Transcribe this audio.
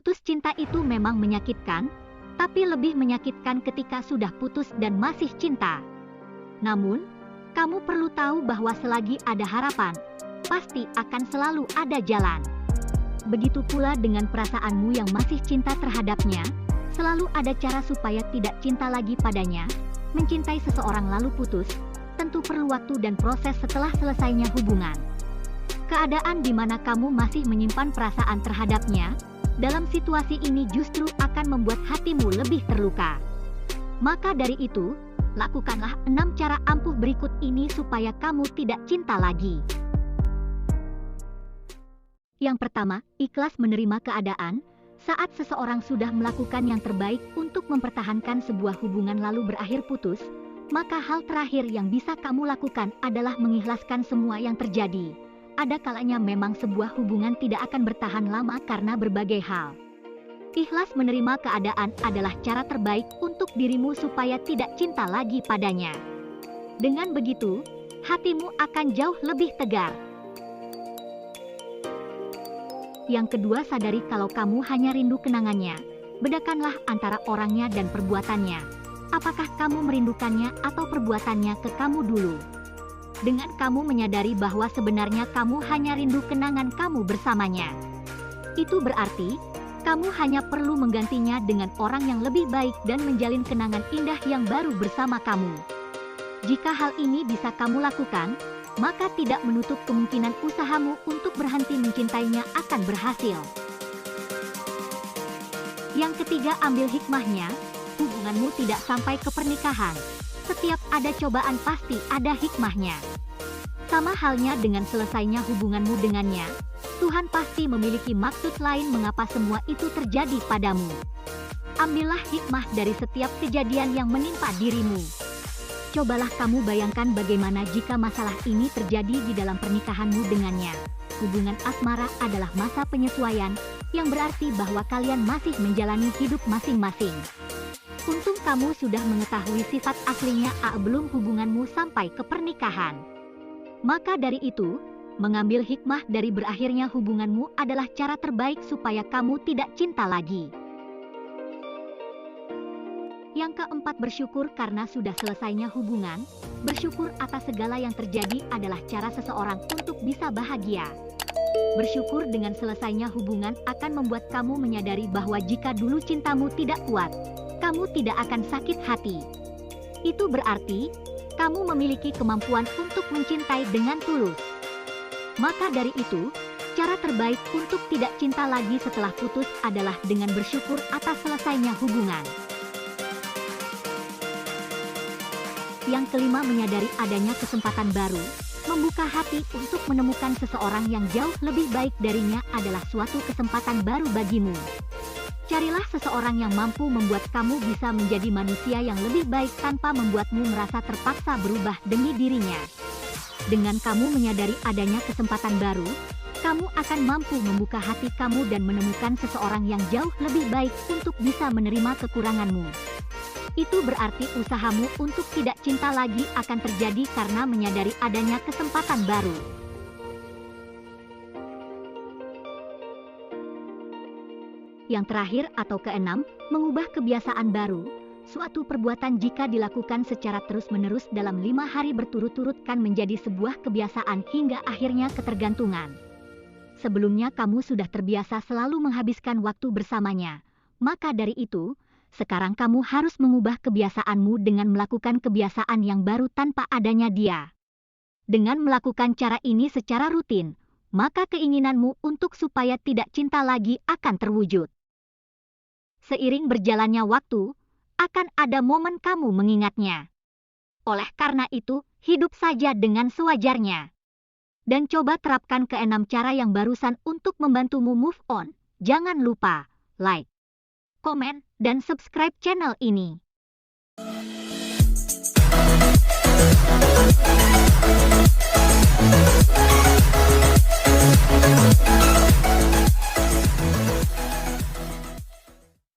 Putus cinta itu memang menyakitkan, tapi lebih menyakitkan ketika sudah putus dan masih cinta. Namun, kamu perlu tahu bahwa selagi ada harapan, pasti akan selalu ada jalan. Begitu pula dengan perasaanmu yang masih cinta terhadapnya, selalu ada cara supaya tidak cinta lagi padanya. Mencintai seseorang lalu putus, tentu perlu waktu dan proses setelah selesainya hubungan. Keadaan di mana kamu masih menyimpan perasaan terhadapnya, dalam situasi ini justru akan membuat hatimu lebih terluka. Maka dari itu, lakukanlah 6 cara ampuh berikut ini supaya kamu tidak cinta lagi. Yang pertama, ikhlas menerima keadaan. Saat seseorang sudah melakukan yang terbaik untuk mempertahankan sebuah hubungan lalu berakhir putus, maka hal terakhir yang bisa kamu lakukan adalah mengikhlaskan semua yang terjadi. Ada kalanya memang sebuah hubungan tidak akan bertahan lama karena berbagai hal. Ikhlas menerima keadaan adalah cara terbaik untuk dirimu supaya tidak cinta lagi padanya. Dengan begitu, hatimu akan jauh lebih tegar. Yang kedua, sadari kalau kamu hanya rindu kenangannya. Bedakanlah antara orangnya dan perbuatannya. Apakah kamu merindukannya atau perbuatannya ke kamu dulu? Dengan kamu menyadari bahwa sebenarnya kamu hanya rindu kenangan kamu bersamanya, itu berarti kamu hanya perlu menggantinya dengan orang yang lebih baik dan menjalin kenangan indah yang baru bersama kamu. Jika hal ini bisa kamu lakukan, maka tidak menutup kemungkinan usahamu untuk berhenti mencintainya akan berhasil. Yang ketiga, ambil hikmahnya. Hubunganmu tidak sampai ke pernikahan. Setiap ada cobaan pasti ada hikmahnya. Sama halnya dengan selesainya hubunganmu dengannya, Tuhan pasti memiliki maksud lain mengapa semua itu terjadi padamu. Ambillah hikmah dari setiap kejadian yang menimpa dirimu. Cobalah kamu bayangkan bagaimana jika masalah ini terjadi di dalam pernikahanmu dengannya. Hubungan asmara adalah masa penyesuaian, yang berarti bahwa kalian masih menjalani hidup masing-masing. Untung kamu sudah mengetahui sifat aslinya belum hubunganmu sampai ke pernikahan. Maka dari itu, mengambil hikmah dari berakhirnya hubunganmu adalah cara terbaik supaya kamu tidak cinta lagi. Yang keempat, bersyukur karena sudah selesainya hubungan. Bersyukur atas segala yang terjadi adalah cara seseorang untuk bisa bahagia. Bersyukur dengan selesainya hubungan akan membuat kamu menyadari bahwa jika dulu cintamu tidak kuat, kamu tidak akan sakit hati. Itu berarti, kamu memiliki kemampuan untuk mencintai dengan tulus. Maka dari itu, cara terbaik untuk tidak cinta lagi setelah putus adalah dengan bersyukur atas selesainya hubungan. Yang kelima, menyadari adanya kesempatan baru. Membuka hati untuk menemukan seseorang yang jauh lebih baik darinya adalah suatu kesempatan baru bagimu. Carilah seseorang yang mampu membuat kamu bisa menjadi manusia yang lebih baik tanpa membuatmu merasa terpaksa berubah demi dirinya. Dengan kamu menyadari adanya kesempatan baru, kamu akan mampu membuka hati kamu dan menemukan seseorang yang jauh lebih baik untuk bisa menerima kekuranganmu. Itu berarti usahamu untuk tidak cinta lagi akan terjadi karena menyadari adanya kesempatan baru. Yang terakhir atau keenam, mengubah kebiasaan baru. Suatu perbuatan jika dilakukan secara terus-menerus dalam 5 hari berturut-turut kan menjadi sebuah kebiasaan hingga akhirnya ketergantungan. Sebelumnya kamu sudah terbiasa selalu menghabiskan waktu bersamanya. Maka dari itu, sekarang kamu harus mengubah kebiasaanmu dengan melakukan kebiasaan yang baru tanpa adanya dia. Dengan melakukan cara ini secara rutin, maka keinginanmu untuk supaya tidak cinta lagi akan terwujud. Seiring berjalannya waktu, akan ada momen kamu mengingatnya. Oleh karena itu, hidup saja dengan sewajarnya. Dan coba terapkan ke-6 cara yang barusan untuk membantumu move on. Jangan lupa like, komen, dan subscribe channel ini.